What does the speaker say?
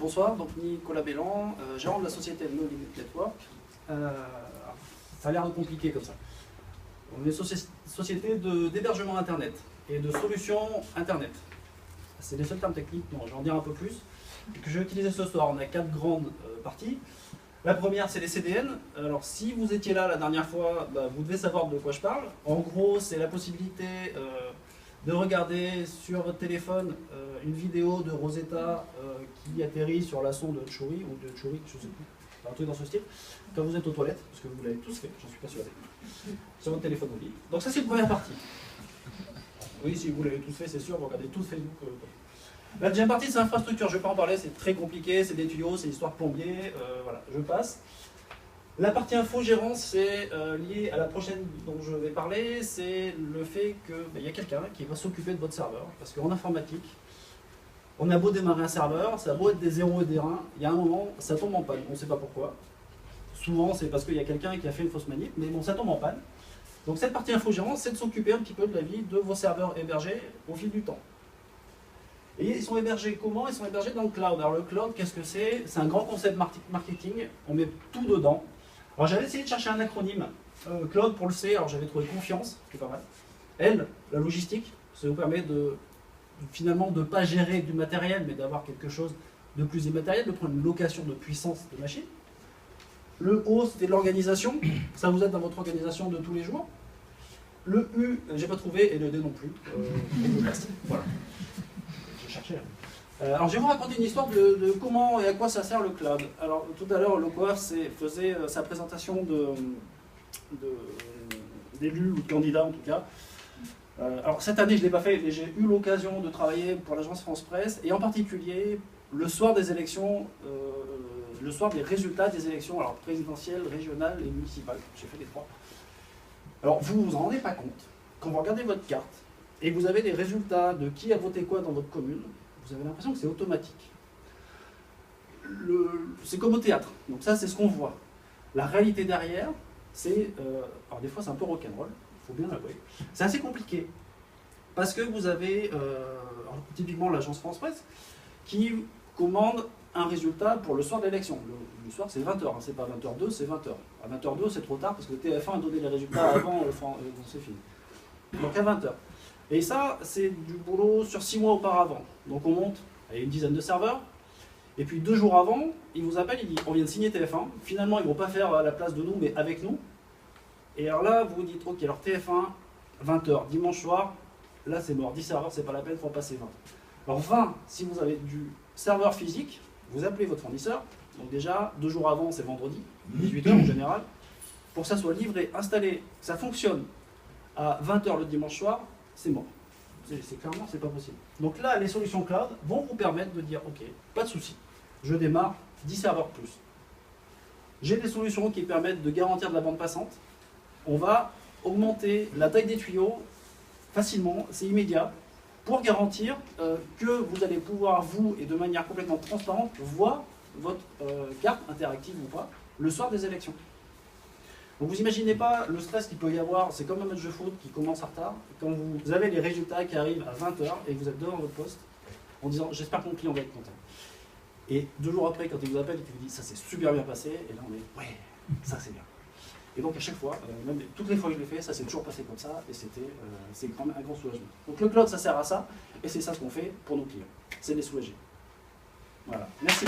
Bonsoir, donc Nicolas Belland, gérant de la société No Limit Network. Ça a l'air compliqué comme ça. On est une société d'hébergement Internet et de solutions Internet. C'est les seuls termes techniques, non, je vais en dire un peu plus, que je vais utiliser ce soir. On a 4 grandes parties. La première, c'est les CDN. Alors, si vous étiez là la dernière fois, vous devez savoir de quoi je parle. En gros, c'est la possibilité de regarder sur votre téléphone une vidéo de Rosetta qui atterrit sur la sonde Churi, ou de Churi, je ne sais plus, un truc dans ce style, quand vous êtes aux toilettes, parce que vous l'avez tous fait, j'en suis persuadé, sur votre téléphone mobile. Donc ça, c'est une première partie. Oui, si vous l'avez tous fait, c'est sûr, vous regardez tous Facebook. La deuxième partie, c'est l'infrastructure. Je ne vais pas en parler, c'est très compliqué, c'est des tuyaux, c'est l'histoire plombier, voilà, je passe. La partie infogérance, c'est lié à la prochaine dont je vais parler, c'est le fait qu'il y a quelqu'un qui va s'occuper de votre serveur. Parce qu'en informatique, on a beau démarrer un serveur, ça a beau être des 0 et des 1, il y a un moment, ça tombe en panne, on ne sait pas pourquoi. Souvent, c'est parce qu'il y a quelqu'un qui a fait une fausse manip, mais bon, ça tombe en panne. Donc cette partie infogérance, c'est de s'occuper un petit peu de la vie de vos serveurs hébergés au fil du temps. Et ils sont hébergés comment? Ils sont hébergés dans le cloud. Alors le cloud, qu'est-ce que c'est? C'est un grand concept marketing, on met tout dedans. Alors j'avais essayé de chercher un acronyme. Cloud pour le C, alors j'avais trouvé confiance, qui est pas mal. L, la logistique, ça vous permet de finalement de ne pas gérer du matériel, mais d'avoir quelque chose de plus immatériel, de prendre une location de puissance de machine. Le O, c'était l'organisation, ça vous aide dans votre organisation de tous les jours. Le U, j'ai pas trouvé, et le D non plus. Voilà. J'ai cherché. Alors je vais vous raconter une histoire de comment et à quoi ça sert le cloud. Alors tout à l'heure, le coiffeur faisait sa présentation d'élus ou de candidats en tout cas. Alors cette année je ne l'ai pas fait, mais j'ai eu l'occasion de travailler pour l'agence France Presse et en particulier le soir des élections, le soir des résultats des élections, alors présidentielles, régionales et municipales. J'ai fait les trois. Alors vous vous en rendez pas compte quand vous regardez votre carte et que vous avez les résultats de qui a voté quoi dans votre commune. Vous avez l'impression que c'est automatique. C'est comme au théâtre, donc ça c'est ce qu'on voit. La réalité derrière, c'est, alors des fois c'est un peu rock'n'roll, il faut bien l'avouer, c'est assez compliqué. Parce que vous avez, typiquement l'agence France Presse, qui commande un résultat pour le soir de l'élection. Le soir c'est 20h, hein, c'est pas 20h02, c'est 20h. À 20h02 c'est trop tard parce que TF1 a donné les résultats avant, c'est fini. Donc à 20h. Et ça, c'est du boulot sur 6 mois auparavant. Donc on monte, il y a une dizaine de serveurs, et puis 2 jours avant, il vous appelle, il dit on vient de signer TF1, finalement ils ne vont pas faire à la place de nous, mais avec nous. Et alors là, vous vous dites, ok, alors TF1, 20h, dimanche soir, là c'est mort, 10 serveurs, c'est pas la peine, il faut en passer 20. Alors 20, si vous avez du serveur physique, vous appelez votre fournisseur, donc déjà, 2 jours avant, c'est vendredi, 18h en général, pour que ça soit livré, installé, que ça fonctionne à 20h le dimanche soir, c'est mort. C'est clairement, c'est pas possible. Donc là, les solutions cloud vont vous permettre de dire, ok, pas de souci, je démarre 10 serveurs plus. J'ai des solutions qui permettent de garantir de la bande passante. On va augmenter la taille des tuyaux facilement, c'est immédiat, pour garantir que vous allez pouvoir, vous, et de manière complètement transparente, voir votre carte interactive ou pas, le soir des élections. Donc vous imaginez pas le stress qu'il peut y avoir, c'est comme un match de foot qui commence en retard, quand vous avez les résultats qui arrivent à 20h et que vous êtes devant votre poste, en disant j'espère que mon client va être content. Et 2 jours après, quand il vous appelle et qu'il vous dit ça s'est super bien passé, et là on est ouais, ça c'est bien. Et donc à chaque fois, même toutes les fois que je l'ai fait, ça s'est toujours passé comme ça, et c'est quand même un grand soulagement. Donc le cloud ça sert à ça, et c'est ça ce qu'on fait pour nos clients, c'est de les soulager. Voilà, merci.